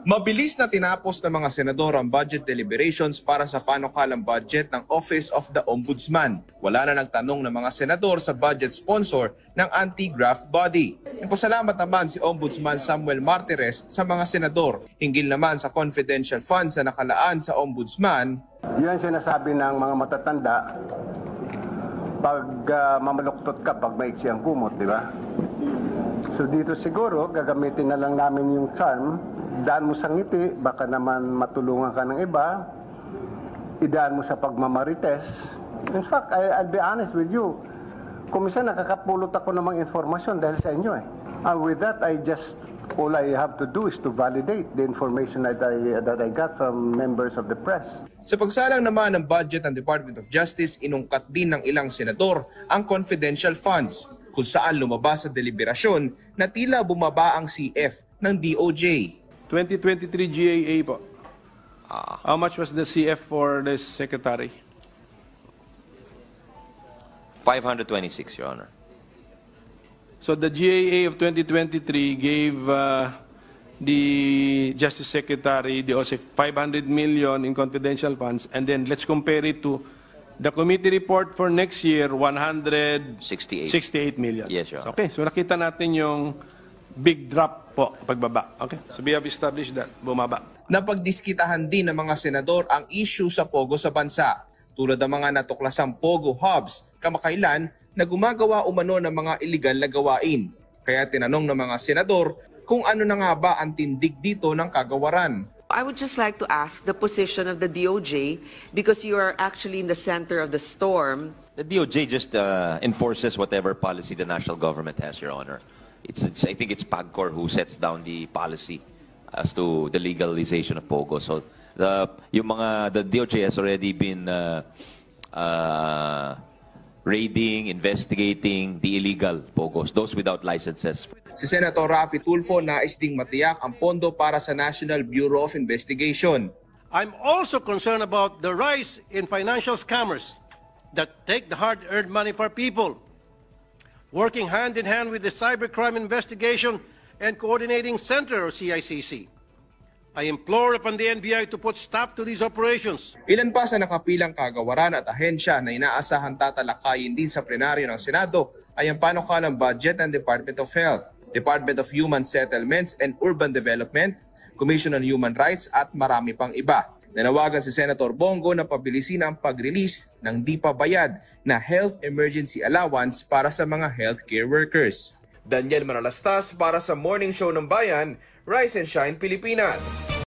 Mabilis na tinapos ng mga senador ang budget deliberations para sa panukalang budget ng Office of the Ombudsman. Wala na nagtanong ng mga senador sa budget sponsor ng anti-graft body. Nagpasalamat naman si Ombudsman Samuel Martires sa mga senador. Hinggil naman sa confidential funds na nakalaan sa Ombudsman. Yan sinasabi ng mga matatanda, pag mamaluktot ka, pag maiksi ang kumot, di ba? So dito siguro, gagamitin na lang namin yung charm. Daan mo sa ngiti, baka naman matulungan ka ng iba. Idaan mo sa pagmamarites. In fact, I'll be honest with you. Kuminsan nakakapulot ako ng mga informasyon dahil sa inyo eh. And with that, all I have to do is to validate the information that I got from members of the press. Sa pagsalang naman ng budget ng Department of Justice, inungkat din ng ilang senador ang confidential funds, kung saan lumabas sa deliberasyon na tila bumaba ang CF ng DOJ. 2023 GAA po. How much was the CF for the secretary? 526, Your Honor. So the GAA of 2023 gave the Justice Secretary the 500 million in confidential funds, and then let's compare it to the committee report for next year, 168 million. Yes, Your Honor. Okay, so nakita natin yung big drop po, pagbaba. Okay, so we have established that, bumaba. Napagdiskitahan din ng mga senador ang issue sa Pogo sa bansa, tulad ng mga natuklasang Pogo hubs kamakailan na gumagawa umano ng mga iligal na gawain. Kaya tinanong ng mga senador kung ano na nga ba ang tindig dito ng kagawaran. I would just like to ask the position of the DOJ, because you are actually in the center of the storm. The DOJ just enforces whatever policy the national government has, Your Honor. I think it's PAGCOR who sets down the policy as to the legalization of Pogo. So the DOJ has already been raiding, investigating the illegal Pogos, those without licenses. Si Senator Raffy Tulfo nais ding matiyak ang pondo para sa National Bureau of Investigation. I'm also concerned about the rise in financial scammers that take the hard-earned money for people. Working hand in hand with the Cybercrime Investigation and Coordinating Center, or CICC. I implore upon the NBI to put stop to these operations. Ilan pa sa nakapilang kagawaran at ahensya na inaasahan tatalakayin din sa plenaryo ng Senado ay ang panukalang budget ng Department of Health, Department of Human Settlements and Urban Development, Commission on Human Rights at marami pang iba. Nanawagan si Senator Bongo na pabilisin ang pag-release ng di pa bayad na health emergency allowance para sa mga healthcare workers. Daniel Manalastas para sa Morning Show ng Bayan, Rise and Shine Pilipinas.